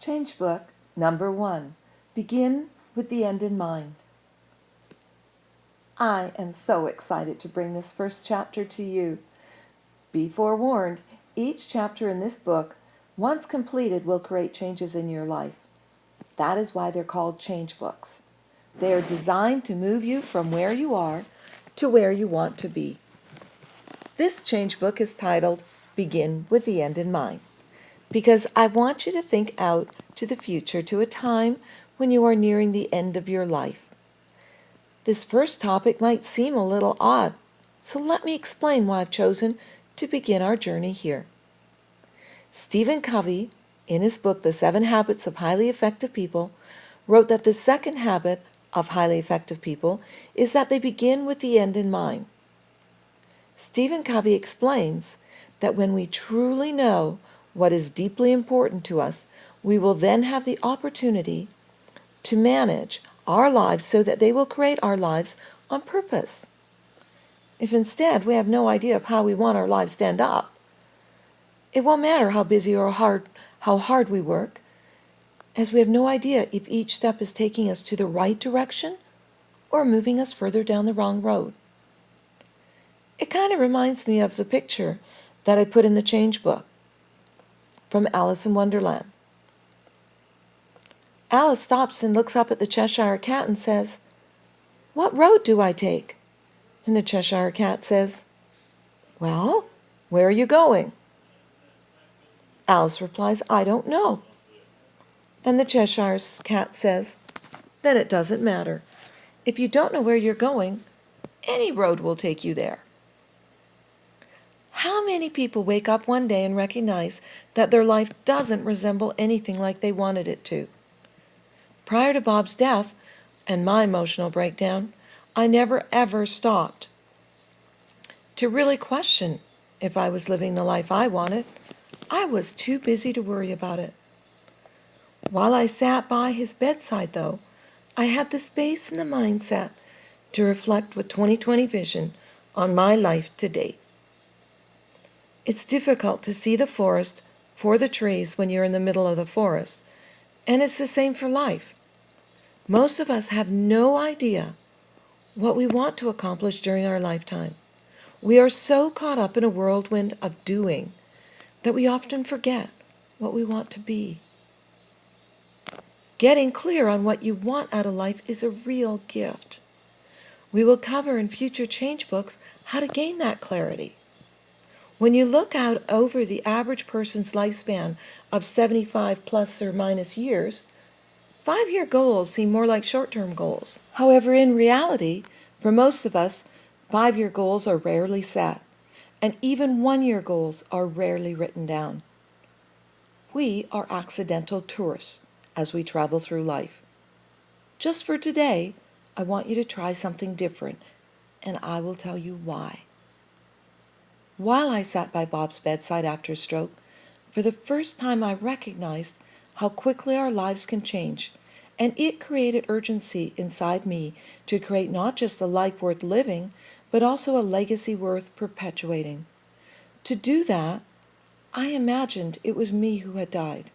Change book number 1. Begin with the end in mind. I am so excited to bring this first chapter to you. Be forewarned, each chapter in this book, once completed, will create changes in your life. That is why they're called change books. They are designed to move you from where you are to where you want to be. This change book is titled Begin with the End in Mind, because I want you to think out to the future, to a time when you are nearing the end of your life. This first topic might seem a little odd, so let me explain why I've chosen to begin our journey here. Stephen Covey, in his book The 7 Habits of Highly Effective People, wrote that the second habit of highly effective people is that they begin with the end in mind. Stephen Covey explains that when we truly know what is deeply important to us, we will then have the opportunity to manage our lives so that they will create our lives on purpose. If instead we have no idea of how we want our lives to end up, it won't matter how busy or how hard we work, as we have no idea if each step is taking us to the right direction or moving us further down the wrong road. It kind of reminds me of the picture that I put in the change book from Alice in Wonderland. Alice stops and looks up at the Cheshire Cat and says, "What road do I take?" And the Cheshire Cat says, "Well, where are you going?" Alice replies, "I don't know." And the Cheshire Cat says, "Then it doesn't matter. If you don't know where you're going, any road will take you there." How many people wake up one day and recognize that their life doesn't resemble anything like they wanted it to? Prior to Bob's death and my emotional breakdown, I never ever stopped to really question if I was living the life I wanted. I was too busy to worry about it. While I sat by his bedside, though, I had the space and the mindset to reflect with 20/20 vision on my life to date. It's difficult to see the forest for the trees when you're in the middle of the forest, and it's the same for life. Most of us have no idea what we want to accomplish during our lifetime. We are so caught up in a whirlwind of doing that we often forget what we want to be. Getting clear on what you want out of life is a real gift. We will cover in future change books how to gain that clarity. When you look out over the average person's lifespan of 75 plus or minus years, 5-year goals seem more like short-term goals. However, in reality, for most of us, 5-year goals are rarely set, and even 1-year goals are rarely written down. We are accidental tourists as we travel through life. Just for today, I want you to try something different, and I will tell you why. While I sat by Bob's bedside after a stroke, for the first time I recognized how quickly our lives can change, and it created urgency inside me to create not just a life worth living, but also a legacy worth perpetuating. To do that, I imagined it was me who had died.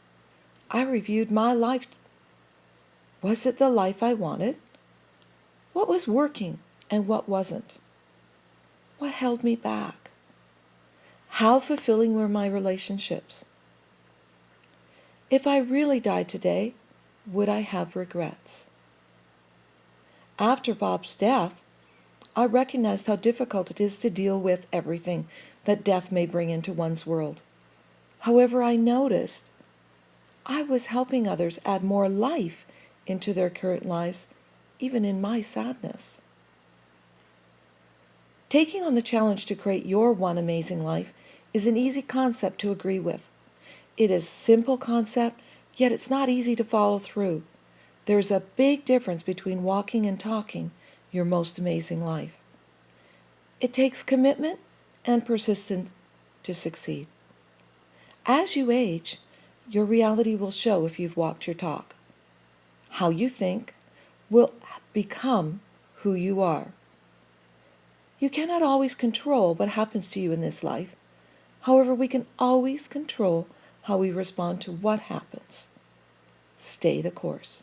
I reviewed my life. Was it the life I wanted? What was working and what wasn't? What held me back? How fulfilling were my relationships? If I really died today, would I have regrets? After Bob's death, I recognized how difficult it is to deal with everything that death may bring into one's world. However, I noticed I was helping others add more life into their current lives, even in my sadness. Taking on the challenge to create your one amazing life is an easy concept to agree with. It is a simple concept, yet it's not easy to follow through. There's a big difference between walking and talking your most amazing life. It takes commitment and persistence to succeed. As you age, your reality will show if you've walked your talk. How you think will become who you are. You cannot always control what happens to you in this life. However, we can always control how we respond to what happens. stay the course.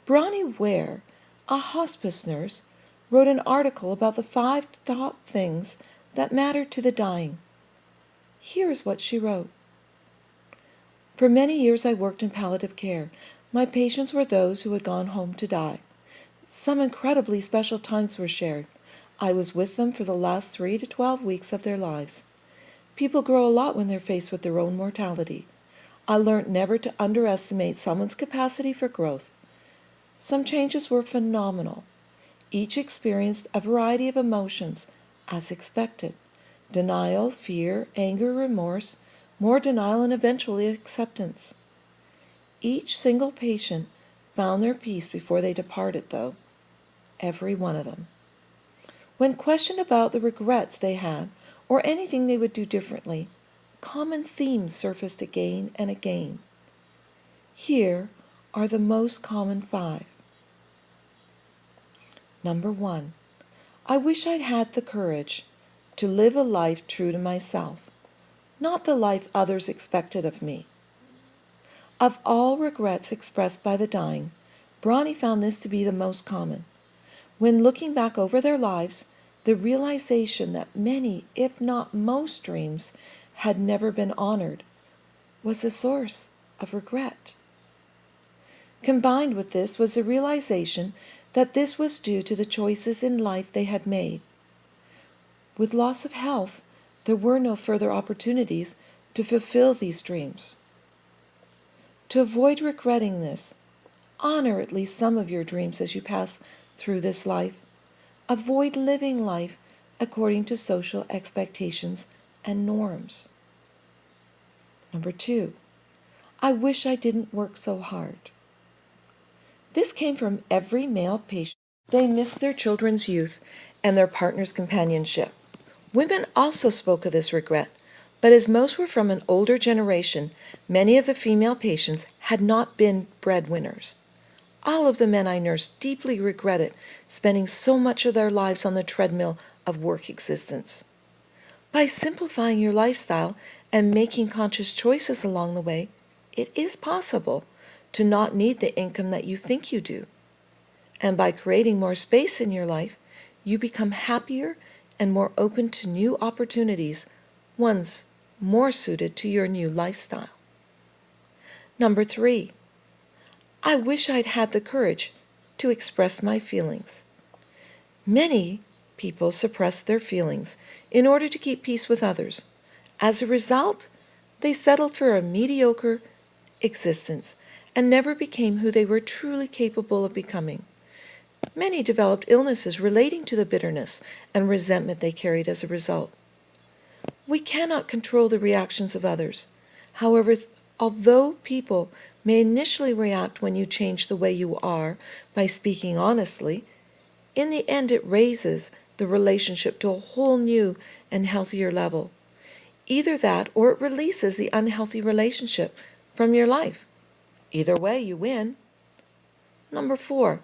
Bronnie Ware, a hospice nurse, wrote an article about the 5 top things that matter to the dying. Here's what she wrote. For many years I worked in palliative care. My patients were those who had gone home to die. Some incredibly special times were shared. I was with them for the last 3 to 12 weeks of their lives. People grow a lot when they're faced with their own mortality. I learned never to underestimate someone's capacity for growth. Some changes were phenomenal. Each experienced a variety of emotions, as expected. Denial, fear, anger, remorse, more denial, and eventually acceptance. Each single patient found their peace before they departed, though. Every one of them. When questioned about the regrets they had, or anything they would do differently, common themes surfaced again and again. Here are the most common 5. Number 1. I wish I'd had the courage to live a life true to myself, not the life others expected of me. Of all regrets expressed by the dying, Bronnie found this to be the most common. When looking back over their lives, the realization that many, if not most dreams, had never been honored was a source of regret. Combined with this was the realization that this was due to the choices in life they had made. With loss of health, there were no further opportunities to fulfill these dreams. To avoid regretting this, honor at least some of your dreams as you pass through this life. Avoid living life according to social expectations and norms. Number 2, I wish I didn't work so hard. This came from every male patient. They missed their children's youth and their partner's companionship. Women also spoke of this regret, but as most were from an older generation, many of the female patients had not been breadwinners. All of the men I nursed deeply regretted spending so much of their lives on the treadmill of work existence. By simplifying your lifestyle and making conscious choices along the way, it is possible to not need the income that you think you do. And by creating more space in your life, you become happier and more open to new opportunities, ones more suited to your new lifestyle. Number 3, I wish I'd had the courage to express my feelings. Many people suppress their feelings in order to keep peace with others. As a result, they settled for a mediocre existence and never became who they were truly capable of becoming. Many developed illnesses relating to the bitterness and resentment they carried as a result. We cannot control the reactions of others. However, although people may initially react when you change the way you are by speaking honestly, in the end it raises the relationship to a whole new and healthier level. Either that or it releases the unhealthy relationship from your life. Either way, you win. Number 4,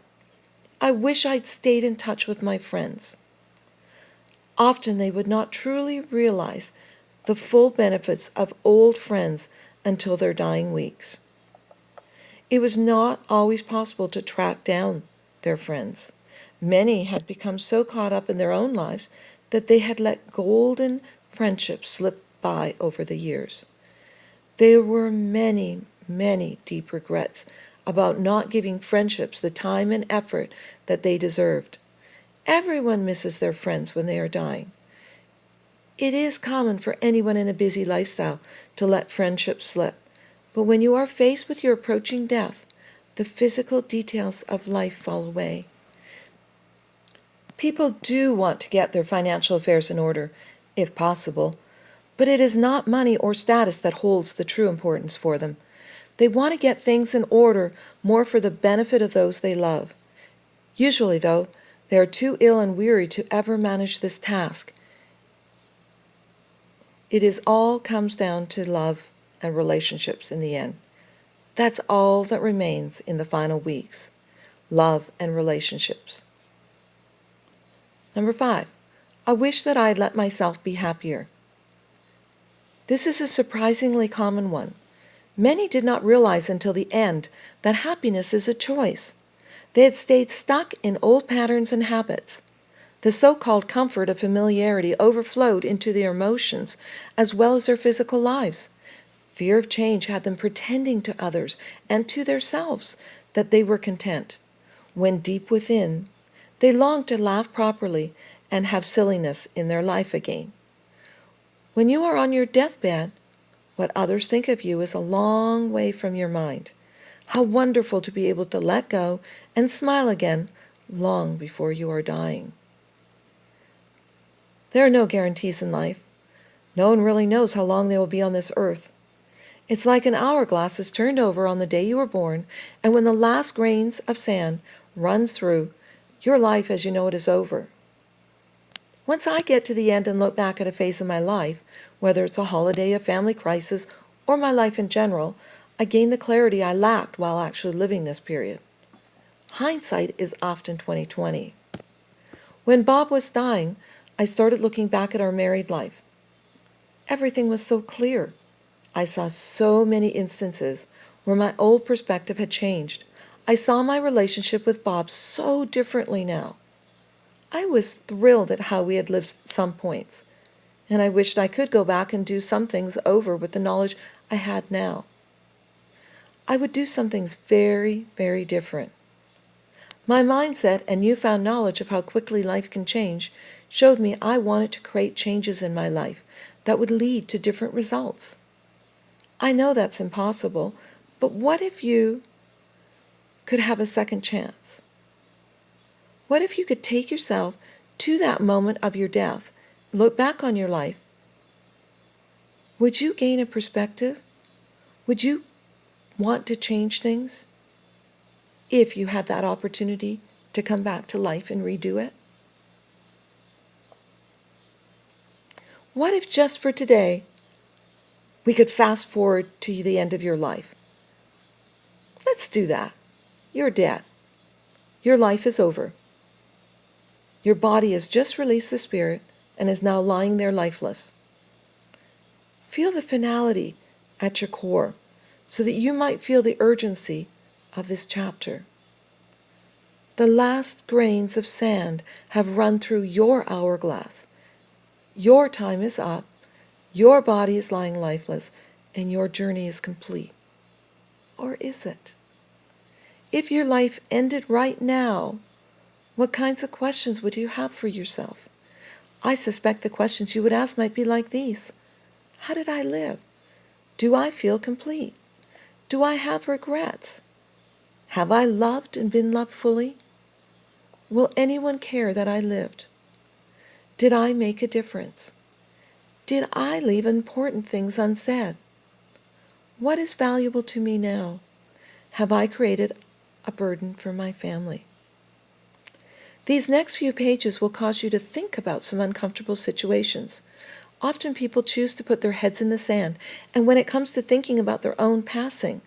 I wish I'd stayed in touch with my friends. Often they would not truly realize the full benefits of old friends until their dying weeks. It was not always possible to track down their friends. Many had become so caught up in their own lives that they had let golden friendships slip by over the years. There were many, many deep regrets about not giving friendships the time and effort that they deserved. Everyone misses their friends when they are dying. It is common for anyone in a busy lifestyle to let friendships slip. But when you are faced with your approaching death, the physical details of life fall away. People do want to get their financial affairs in order, if possible, but it is not money or status that holds the true importance for them. They want to get things in order more for the benefit of those they love. Usually, though, they are too ill and weary to ever manage this task. It all comes down to love and relationships in the end. That's all that remains in the final weeks. Love and relationships. Number 5, I wish that I'd let myself be happier. This is a surprisingly common one. Many did not realize until the end that happiness is a choice. They had stayed stuck in old patterns and habits. The so-called comfort of familiarity overflowed into their emotions as well as their physical lives. Fear of change had them pretending to others and to themselves that they were content, when deep within, they longed to laugh properly and have silliness in their life again. When you are on your deathbed, what others think of you is a long way from your mind. How wonderful to be able to let go and smile again long before you are dying. There are no guarantees in life. No one really knows how long they will be on this earth. It's like an hourglass is turned over on the day you were born, and when the last grains of sand runs through, your life as you know it is over. Once I get to the end and look back at a phase of my life, whether it's a holiday, a family crisis, or my life in general, I gain the clarity I lacked while actually living this period. Hindsight is often 20/20. When Bob was dying, I started looking back at our married life. Everything was so clear. I saw so many instances where my old perspective had changed. I saw my relationship with Bob so differently now. I was thrilled at how we had lived some points, and I wished I could go back and do some things over with the knowledge I had now. I would do some things very, very different. My mindset and newfound knowledge of how quickly life can change showed me I wanted to create changes in my life that would lead to different results. I know that's impossible, but what if you could have a second chance? What if you could take yourself to that moment of your death, look back on your life? Would you gain a perspective? Would you want to change things if you had that opportunity to come back to life and redo it? What if just for today, we could fast forward to the end of your life? Let's do that. You're dead. Your life is over. Your body has just released the spirit and is now lying there lifeless. Feel the finality at your core so that you might feel the urgency of this chapter. The last grains of sand have run through your hourglass. Your time is up, your body is lying lifeless, and your journey is complete. Or is it? If your life ended right now, what kinds of questions would you have for yourself? I suspect the questions you would ask might be like these. How did I live? Do I feel complete? Do I have regrets? Have I loved and been loved fully? Will anyone care that I lived? Did I make a difference? Did I leave important things unsaid? What is valuable to me now? Have I created a burden for my family? These next few pages will cause you to think about some uncomfortable situations. Often people choose to put their heads in the sand, and when it comes to thinking about their own passing,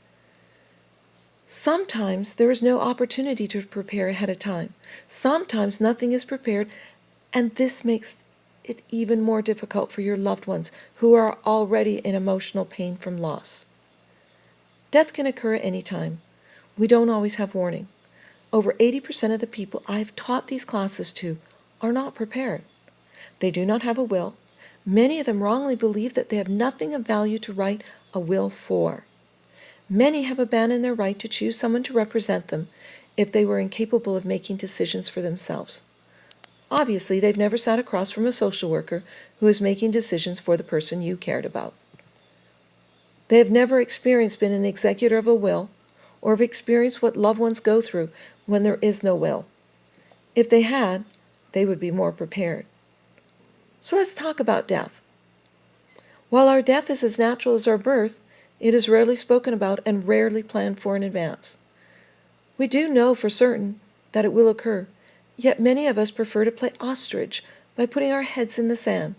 sometimes there is no opportunity to prepare ahead of time. Sometimes nothing is prepared, and this makes it even more difficult for your loved ones who are already in emotional pain from loss. Death can occur at any time. We don't always have warning. Over 80% of the people I've taught these classes to are not prepared. They do not have a will. Many of them wrongly believe that they have nothing of value to write a will for. Many have abandoned their right to choose someone to represent them if they were incapable of making decisions for themselves. Obviously, they've never sat across from a social worker who is making decisions for the person you cared about. They have never experienced being an executor of a will, or have experienced what loved ones go through when there is no will. If they had, they would be more prepared. So let's talk about death. While our death is as natural as our birth, it is rarely spoken about and rarely planned for in advance. We do know for certain that it will occur, yet many of us prefer to play ostrich by putting our heads in the sand.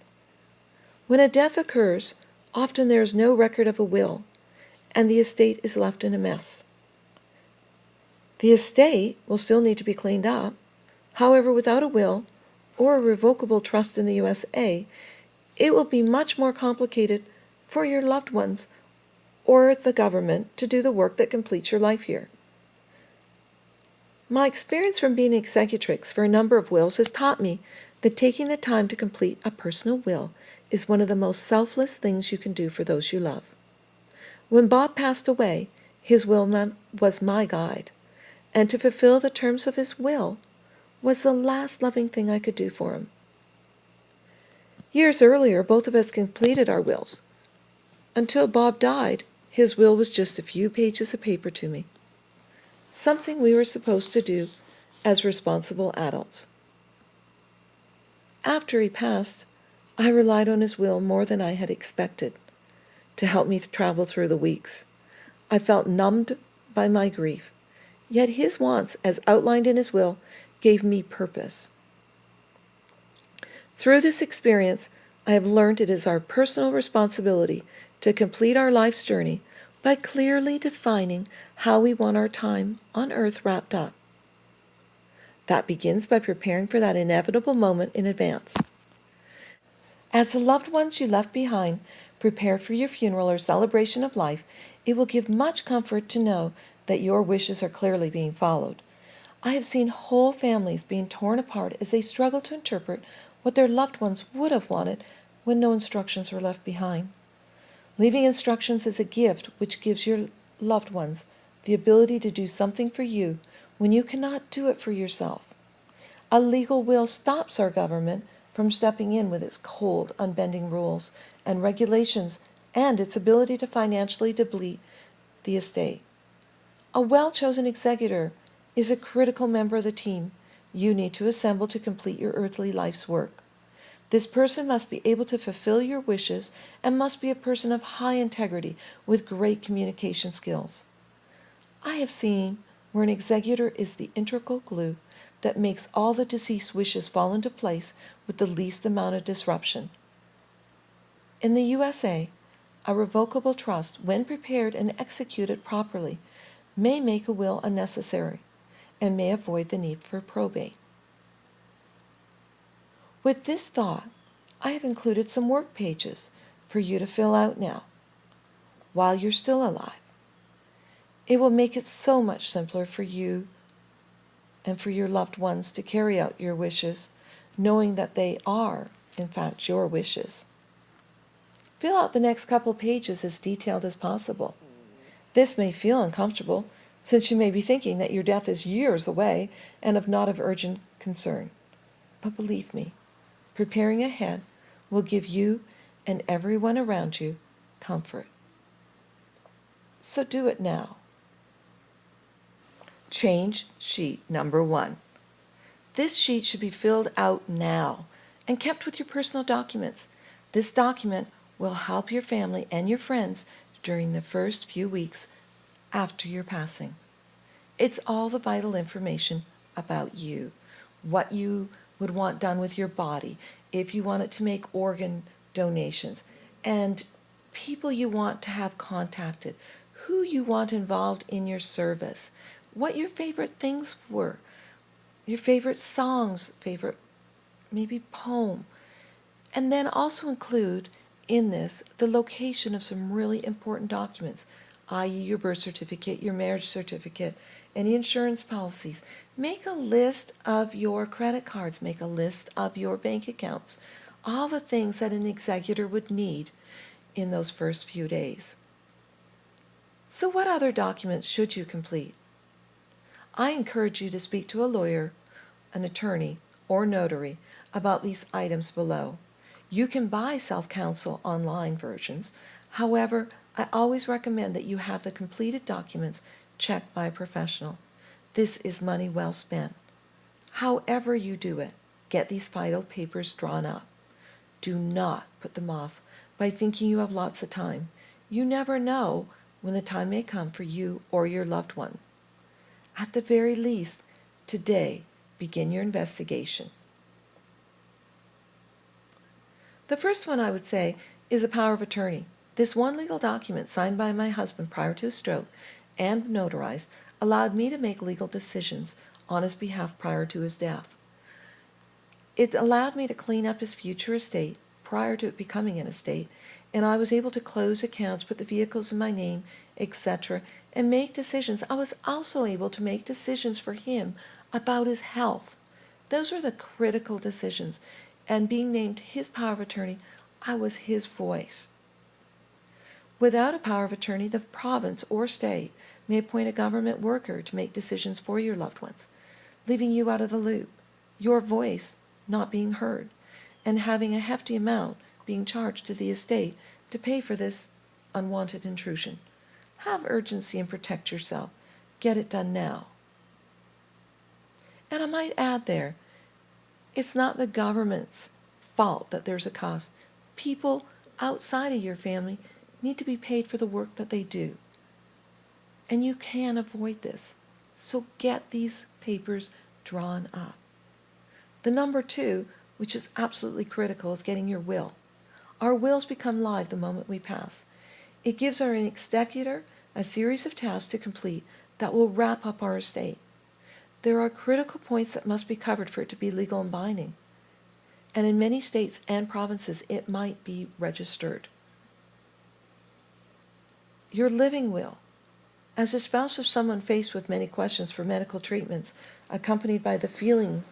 When a death occurs, often there is no record of a will, and the estate is left in a mess. The estate will still need to be cleaned up. However, without a will or a revocable trust in the USA, it will be much more complicated for your loved ones or the government to do the work that completes your life here. My experience from being an executrix for a number of wills has taught me that taking the time to complete a personal will is one of the most selfless things you can do for those you love. When Bob passed away, his will was my guide, and to fulfill the terms of his will was the last loving thing I could do for him. Years earlier, both of us completed our wills. Until Bob died, his will was just a few pages of paper to me, something we were supposed to do as responsible adults. After he passed, I relied on his will more than I had expected to help me travel through the weeks. I felt numbed by my grief, yet his wants, as outlined in his will, gave me purpose. Through this experience, I have learned it is our personal responsibility to complete our life's journey by clearly defining how we want our time on earth wrapped up. That begins by preparing for that inevitable moment in advance. As the loved ones you left behind prepare for your funeral or celebration of life, it will give much comfort to know that your wishes are clearly being followed. I have seen whole families being torn apart as they struggle to interpret what their loved ones would have wanted when no instructions were left behind. Leaving instructions is a gift which gives your loved ones the ability to do something for you when you cannot do it for yourself. A legal will stops our government from stepping in with its cold, unbending rules and regulations and its ability to financially deplete the estate. A well-chosen executor is a critical member of the team you need to assemble to complete your earthly life's work. This person must be able to fulfill your wishes and must be a person of high integrity with great communication skills. I have seen where an executor is the integral glue that makes all the deceased wishes fall into place with the least amount of disruption. In the USA, a revocable trust, when prepared and executed properly, may make a will unnecessary and may avoid the need for probate. With this thought, I have included some work pages for you to fill out now, while you're still alive. It will make it so much simpler for you and for your loved ones to carry out your wishes, knowing that they are, in fact, your wishes. Fill out the next couple pages as detailed as possible. This may feel uncomfortable, since you may be thinking that your death is years away and not of urgent concern. But believe me, preparing ahead will give you and everyone around you comfort. So do it now. Change sheet number 1. This sheet should be filled out now and kept with your personal documents. This document will help your family and your friends during the first few weeks after your passing. It's all the vital information about you, what you would want done with your body, if you want it to make organ donations, and people you want to have contacted, who you want involved in your service, what your favorite things were, your favorite songs, favorite maybe poem, and then also include in this the location of some really important documents, i.e. your birth certificate, your marriage certificate, any insurance policies. Make a list of your credit cards, make a list of your bank accounts, all the things that an executor would need in those first few days. So what other documents should you complete? I encourage you to speak to a lawyer, an attorney, or notary about these items below. You can buy self-counsel online versions. However, I always recommend that you have the completed documents checked by a professional. This is money well spent. However you do it, get these vital papers drawn up. Do not put them off by thinking you have lots of time. You never know when the time may come for you or your loved one. At the very least, today, begin your investigation. The first one I would say is a power of attorney. This one legal document signed by my husband prior to his stroke and notarized allowed me to make legal decisions on his behalf prior to his death. It allowed me to clean up his future estate, prior to it becoming an estate, and I was able to close accounts, put the vehicles in my name, etc., and make decisions. I was also able to make decisions for him about his health. Those were the critical decisions. And being named his power of attorney, I was his voice. Without a power of attorney, the province or state may appoint a government worker to make decisions for your loved ones, leaving you out of the loop, your voice not being heard, and having a hefty amount being charged to the estate to pay for this unwanted intrusion. Have urgency and protect yourself. Get it done now. And I might add there, it's not the government's fault that there's a cost. People outside of your family need to be paid for the work that they do. And you can avoid this. So get these papers drawn up. The number 2, which is absolutely critical, is getting your will. Our wills become live the moment we pass. It gives our executor a series of tasks to complete that will wrap up our estate. There are critical points that must be covered for it to be legal and binding. And in many states and provinces, it might be registered. Your living will. As a spouse of someone faced with many questions for medical treatments, accompanied by the feeling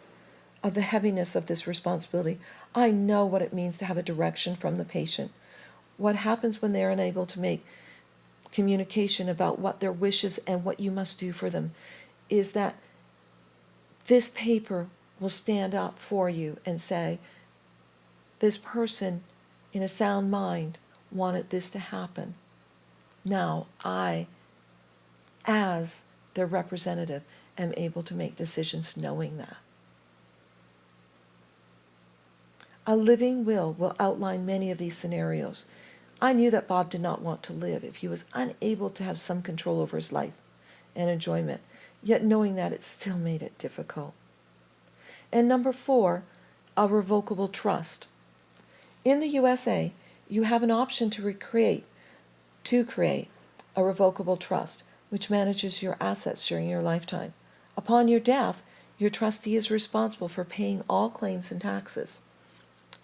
of the heaviness of this responsibility, I know what it means to have a direction from the patient. What happens when they're unable to make communication about what their wishes and what you must do for them is that this paper will stand up for you and say, this person in a sound mind wanted this to happen. Now I, as their representative, am able to make decisions knowing that. A living will outline many of these scenarios. I knew that Bob did not want to live if he was unable to have some control over his life and enjoyment, yet knowing that it still made it difficult. And number 4, a revocable trust. In the USA, you have an option to create a revocable trust, which manages your assets during your lifetime. Upon your death, your trustee is responsible for paying all claims and taxes,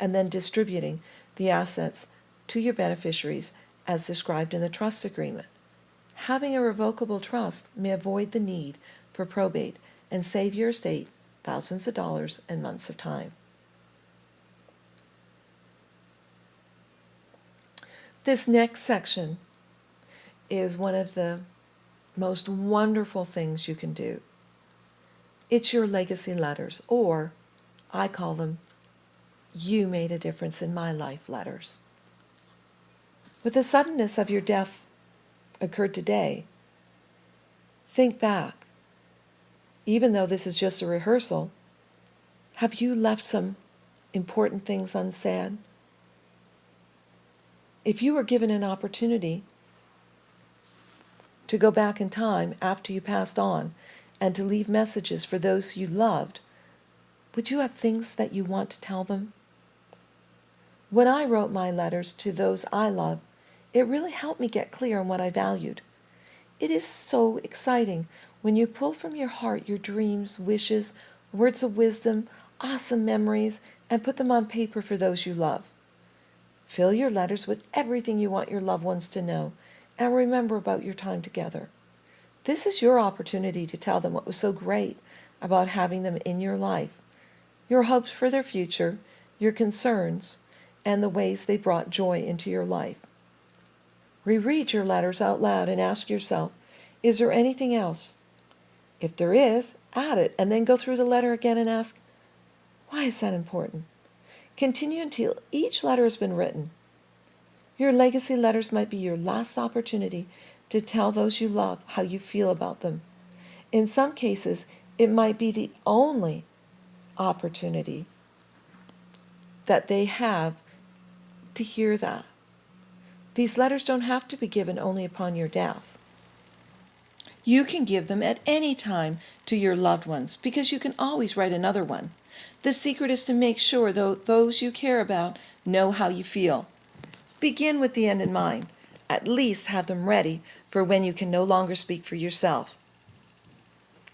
and then distributing the assets to your beneficiaries as described in the trust agreement. Having a revocable trust may avoid the need for probate and save your estate thousands of dollars and months of time. This next section is one of the most wonderful things you can do. It's your legacy letters, or I call them "You made a difference in my life" letters. With the suddenness of your death occurred today, think back. Even though this is just a rehearsal, have you left some important things unsaid? If you were given an opportunity to go back in time after you passed on and to leave messages for those you loved, would you have things that you want to tell them? When I wrote my letters to those I love, it really helped me get clear on what I valued. It is so exciting when you pull from your heart your dreams, wishes, words of wisdom, awesome memories, and put them on paper for those you love. Fill your letters with everything you want your loved ones to know and remember about your time together. This is your opportunity to tell them what was so great about having them in your life, your hopes for their future, your concerns, and the ways they brought joy into your life. Reread your letters out loud and ask yourself, is there anything else? If there is, add it, and then go through the letter again and ask, why is that important? Continue until each letter has been written. Your legacy letters might be your last opportunity to tell those you love how you feel about them. In some cases, it might be the only opportunity that they have to hear that. These letters don't have to be given only upon your death. You can give them at any time to your loved ones because you can always write another one. The secret is to make sure those you care about know how you feel. Begin with the end in mind. At least have them ready for when you can no longer speak for yourself.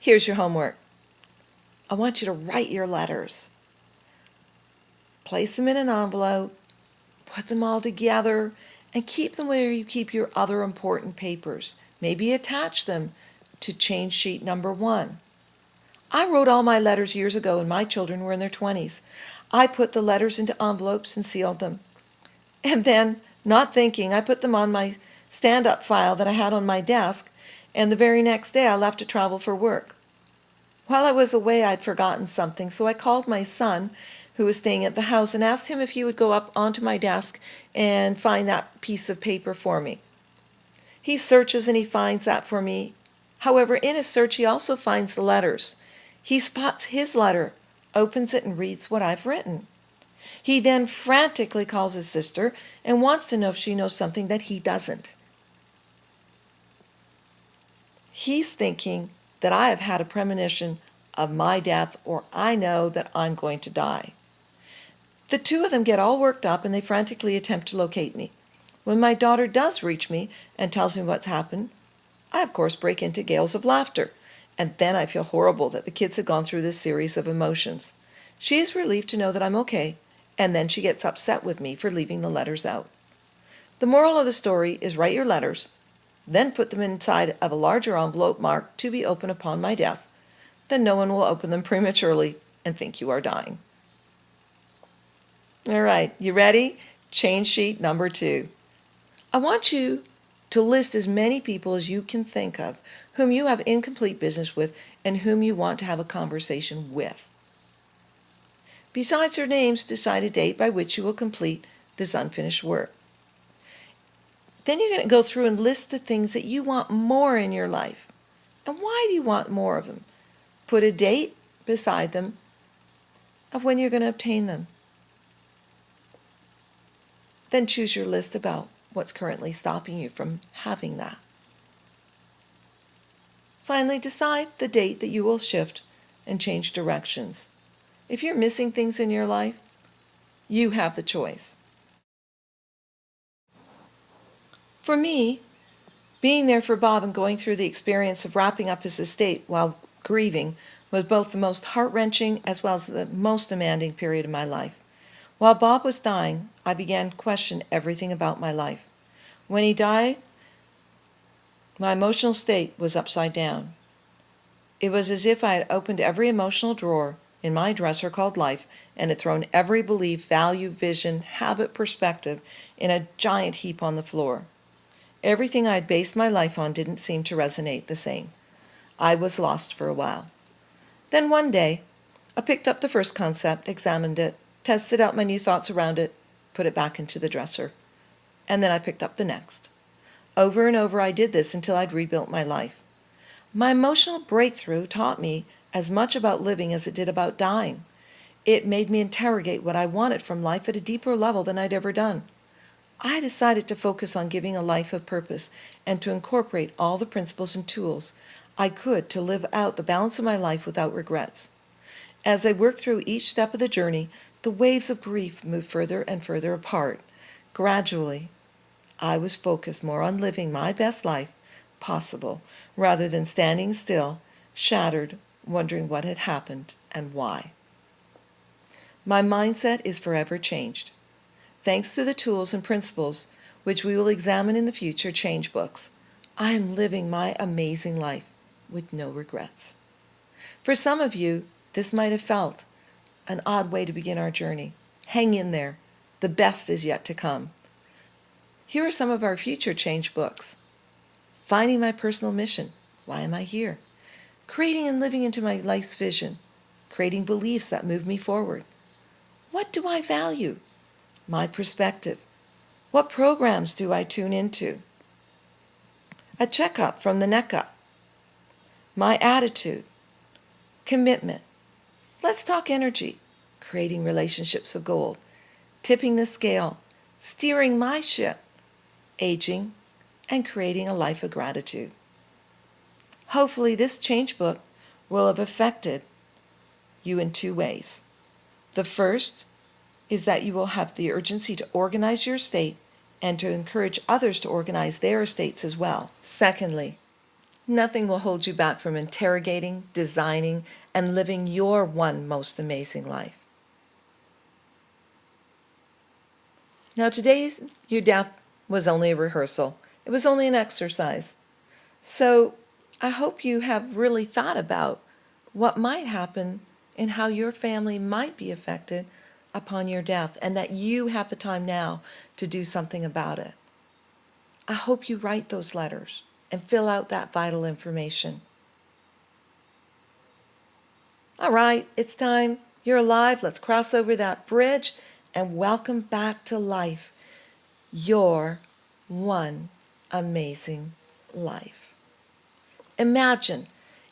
Here's your homework. I want you to write your letters. Place them in an envelope Put them all together and keep them where you keep your other important papers. Maybe attach them to change sheet number 1. I wrote all my letters years ago when my children were in their 20s. I put the letters into envelopes and sealed them. And then, not thinking, I put them on my stand-up file that I had on my desk, and the very next day I left to travel for work. While I was away, I'd forgotten something, so I called my son, who was staying at the house, and asked him if he would go up onto my desk and find that piece of paper for me. He searches and he finds that for me. However, in his search, he also finds the letters. He spots his letter, opens it, and reads what I've written. He then frantically calls his sister and wants to know if she knows something that he doesn't. He's thinking that I have had a premonition of my death, or I know that I'm going to die. The two of them get all worked up and they frantically attempt to locate me. When my daughter does reach me and tells me what's happened, I of course break into gales of laughter, and then I feel horrible that the kids have gone through this series of emotions. She is relieved to know that I'm okay, and then she gets upset with me for leaving the letters out. The moral of the story is write your letters, then put them inside of a larger envelope marked to be opened upon my death. Then no one will open them prematurely and think you are dying. All right, you ready? Change sheet number 2. I want you to list as many people as you can think of whom you have incomplete business with and whom you want to have a conversation with. Besides their names, decide a date by which you will complete this unfinished work. Then you're going to go through and list the things that you want more in your life. And why do you want more of them? Put a date beside them of when you're going to obtain them. Then choose your list about what's currently stopping you from having that. Finally, decide the date that you will shift and change directions. If you're missing things in your life, you have the choice. For me, being there for Bob and going through the experience of wrapping up his estate while grieving was both the most heart-wrenching as well as the most demanding period of my life. While Bob was dying, I began to question everything about my life. When he died, my emotional state was upside down. It was as if I had opened every emotional drawer in my dresser called life and had thrown every belief, value, vision, habit, perspective in a giant heap on the floor. Everything I had based my life on didn't seem to resonate the same. I was lost for a while. Then one day, I picked up the first concept, examined it, tested out my new thoughts around it, put it back into the dresser. And then I picked up the next. Over and over I did this until I'd rebuilt my life. My emotional breakthrough taught me as much about living as it did about dying. It made me interrogate what I wanted from life at a deeper level than I'd ever done. I decided to focus on giving a life of purpose and to incorporate all the principles and tools I could to live out the balance of my life without regrets. As I worked through each step of the journey, the waves of grief moved further and further apart. Gradually, I was focused more on living my best life possible rather than standing still, shattered, wondering what had happened and why. My mindset is forever changed. Thanks to the tools and principles which we will examine in the future change books, I am living my amazing life with no regrets. For some of you, this might have felt an odd way to begin our journey. Hang in there. The best is yet to come. Here are some of our future change books. Finding my personal mission. Why am I here? Creating and living into my life's vision. Creating beliefs that move me forward. What do I value? My perspective. What programs do I tune into? A checkup from the neck up. My attitude. Commitment. Let's talk energy. Creating relationships of gold. Tipping the scale. Steering my ship. Aging. And creating a life of gratitude. Hopefully this change book will have affected you in 2 ways. The first is that you will have the urgency to organize your estate and to encourage others to organize their estates as well. Secondly, nothing will hold you back from interrogating, designing, and living your one most amazing life. Now today's your death was only a rehearsal. It was only an exercise. So I hope you have really thought about what might happen and how your family might be affected upon your death, and that you have the time now to do something about it. I hope you write those letters and fill out that vital information. All right, it's time. You're alive. Let's cross over that bridge and welcome back to life your one amazing life. Imagine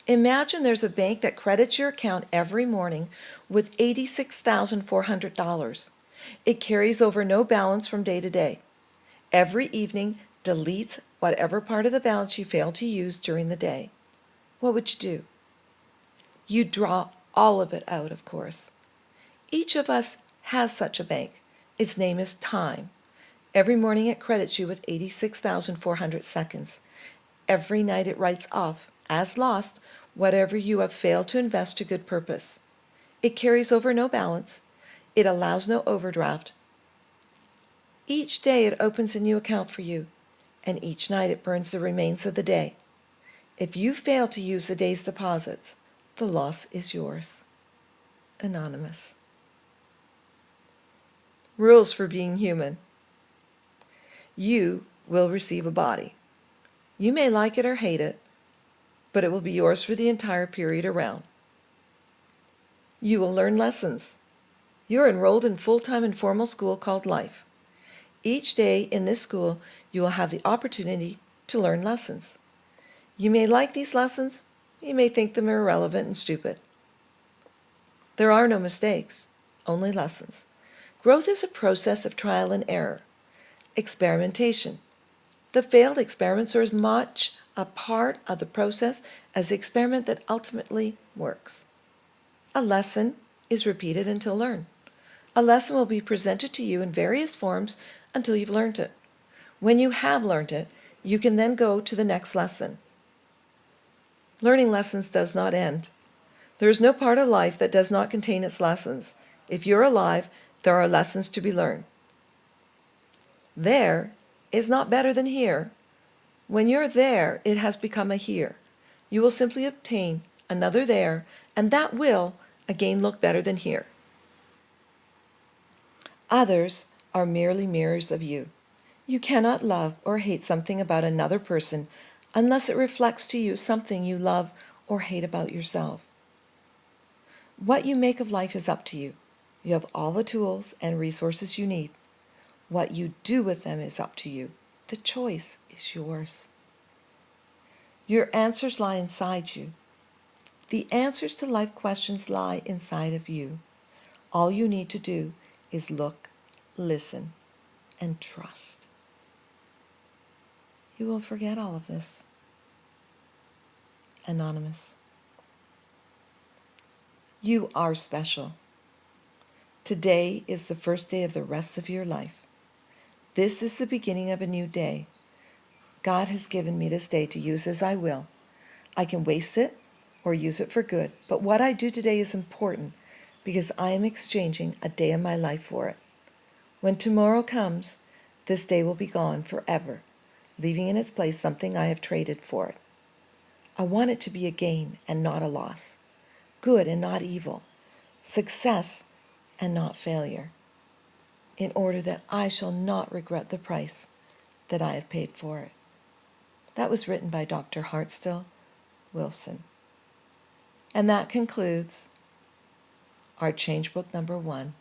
there's a bank that credits your account every morning with $86,400. It carries over no balance from day to day. Every evening, deletes whatever part of the balance you failed to use during the day. What would you do? You'd draw all of it out, of course. Each of us has such a bank. Its name is time. Every morning it credits you with 86,400 seconds. Every night it writes off, as lost, whatever you have failed to invest to good purpose. It carries over no balance. It allows no overdraft. Each day it opens a new account for you, and each night it burns the remains of the day. If you fail to use the day's deposits, the loss is yours. Anonymous. Rules for being human. You will receive a body. You may like it or hate it, but it will be yours for the entire period around. You will learn lessons. You're enrolled in full-time informal school called life. Each day in this school, you will have the opportunity to learn lessons. You may like these lessons. You may think them irrelevant and stupid. There are no mistakes, only lessons. Growth is a process of trial and error. Experimentation. The failed experiments are as much a part of the process as the experiment that ultimately works. A lesson is repeated until learned. A lesson will be presented to you in various forms until you've learned it. When you have learned it, you can then go to the next lesson. Learning lessons does not end. There is no part of life that does not contain its lessons. If you're alive, there are lessons to be learned. There is not better than here. When you're there, it has become a here. You will simply obtain another there, and that will again look better than here. Others are merely mirrors of you. You cannot love or hate something about another person unless it reflects to you something you love or hate about yourself. What you make of life is up to you. You have all the tools and resources you need. What you do with them is up to you. The choice is yours. Your answers lie inside you. The answers to life questions lie inside of you. All you need to do is look, listen, and trust. You will forget all of this. Anonymous. You are special. Today is the first day of the rest of your life. This is the beginning of a new day. God has given me this day to use as I will. I can waste it or use it for good, but what I do today is important because I am exchanging a day of my life for it. When tomorrow comes, this day will be gone forever, leaving in its place something I have traded for it. I want it to be a gain and not a loss, good and not evil, success and not failure, in order that I shall not regret the price that I have paid for it. That was written by Dr. Hartstill Wilson. And that concludes our change book number 1,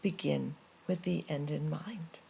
Begin with the End in Mind.